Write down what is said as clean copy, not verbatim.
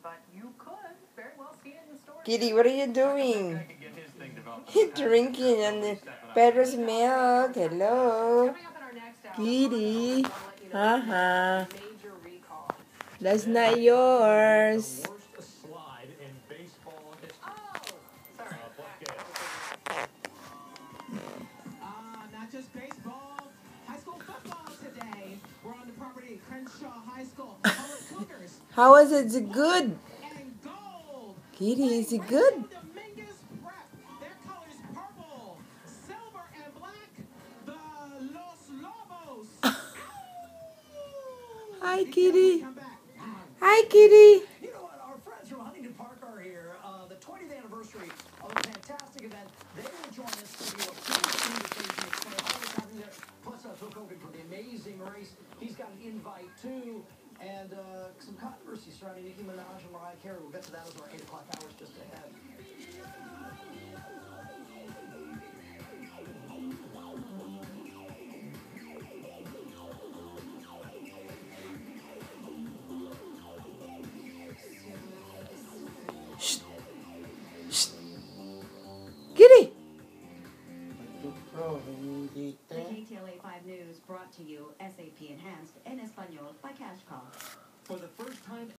but you could very well see it in the store. Kitty, what are you doing? You're drinking and Pedro's milk. Hello. Kitty. Haha. That's not yours. Not just baseball, high school football today. We're on the property at Crenshaw High School. Cougars. How was it? Is it good? And gold. Kitty, is it good? Dominguez Prep. Their colors purple, silver, and black. The Los Lobos. Hi, Kitty. Hi, Kitty. You know what? Our friends from Huntington Park are here. The 20th anniversary of a fantastic event. They will join us to do a full invitation explain all that's happening there. Plus, Phil Kogan for the amazing race. He's got an invite too. And some controversy surrounding Nicki Minaj and Mariah Carey. We'll get to that as our 8 o'clock hours just ahead. Kitty. The KTLA 5 News brought to you SAP Enhanced en Español by Cash Call. For the first time